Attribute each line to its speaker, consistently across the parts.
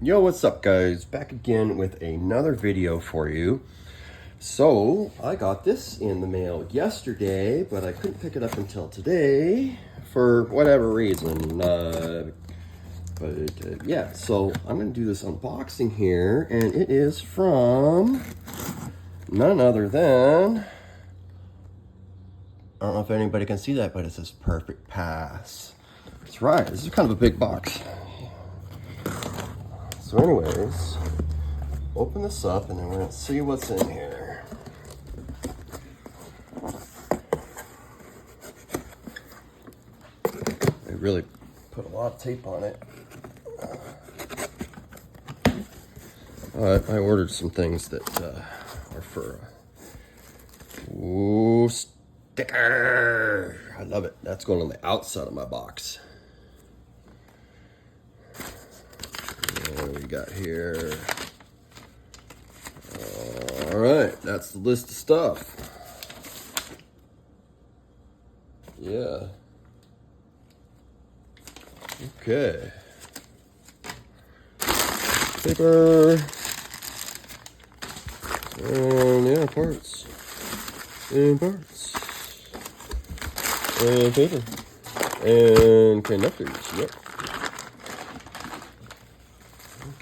Speaker 1: Yo, what's up guys? Back again with another video for you. So, I got this in the mail yesterday, but I couldn't pick it up until today for whatever reason. Yeah, so I'm going to do this unboxing here, and it is from none other than, I don't know if anybody can see that, but it says Perfect Pass. That's right, this is kind of a big box. So anyways, open this up and then we're gonna see what's in here. They really put a lot of tape on it. I ordered some things that are for sticker. I love it. That's going on the outside of my box. What do we got here? All right, that's the list of stuff. Yeah. Okay. Paper. And yeah, parts. And parts. And paper. And connectors. Yep.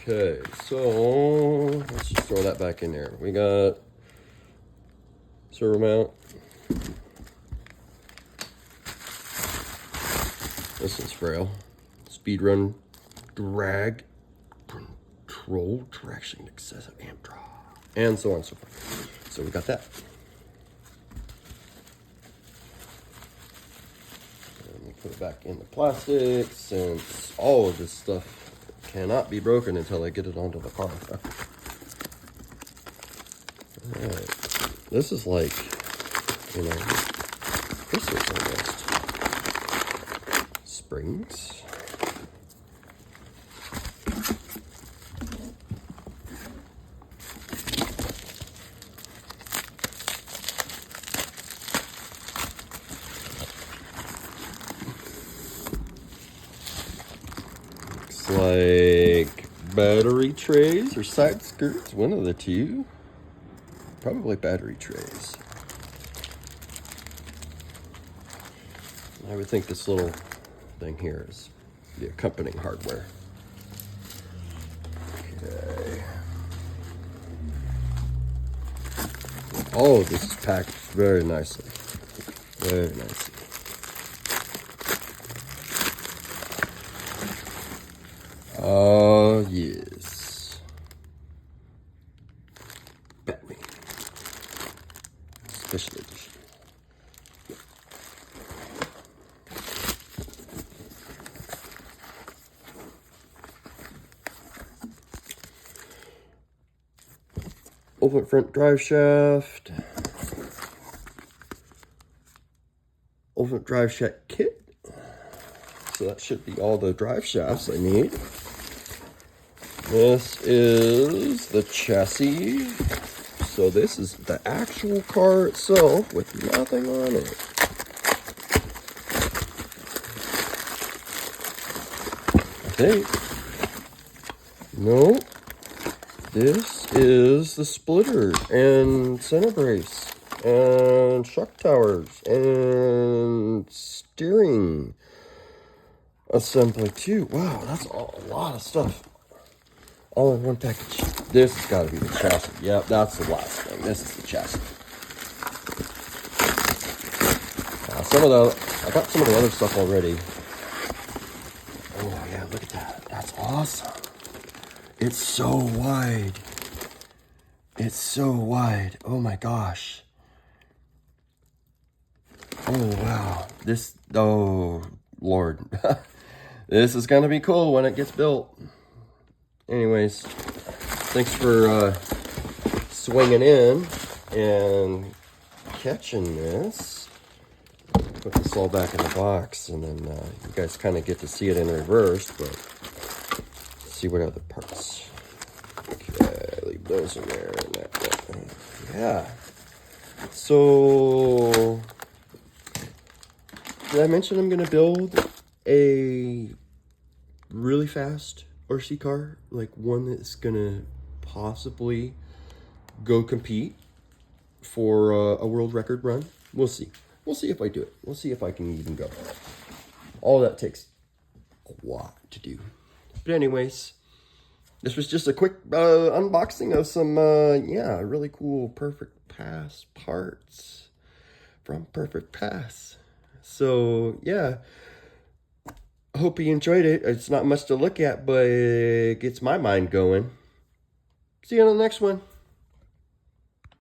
Speaker 1: Okay, so let's just throw that back in there. We got servo mount. This is frail. Speed run drag control traction excessive amp draw. And so on and so forth. So we got that. And we'll put it back in the plastic since all of this stuff cannot be broken until I get it onto the car. Alright. This is like, you know, this is almost springs. Like battery trays or side skirts, one of the two. Probably battery trays. I would think this little thing here is the accompanying hardware. Okay. Oh, this is packed very nicely. Very nicely. Oh, yes. Batman. Special edition. Open front drive shaft. Open drive shaft kit. So that should be all the drive shafts I need. This is the chassis. So this is the actual car itself with nothing on it. I think. No. This is the splitter and center brace and shock towers and steering assembly too. Wow, that's a lot of stuff. All in one package. This has got to be the chassis. Yep, that's the last thing. This is the chassis. I got some of the other stuff already. Oh yeah, look at that. That's awesome. It's so wide. It's so wide. Oh my gosh. Oh wow. Oh Lord. This is gonna be cool when it gets built. Anyways, thanks for swinging in and catching this. Put this all back in the box, and then you guys kind of get to see it in reverse, but see what other parts. Okay, leave those in there. And that. Yeah. So, did I mention I'm going to build a really fast RC car, like one that's gonna possibly go compete for a world record run. We'll see. We'll see if I do it. We'll see if I can even go. All that takes a lot to do. But anyways, this was just a quick unboxing of some, yeah, really cool Perfect Pass parts from Perfect Pass. So, yeah, I hope you enjoyed it. It's not much to look at, but it gets my mind going. See you on the next one.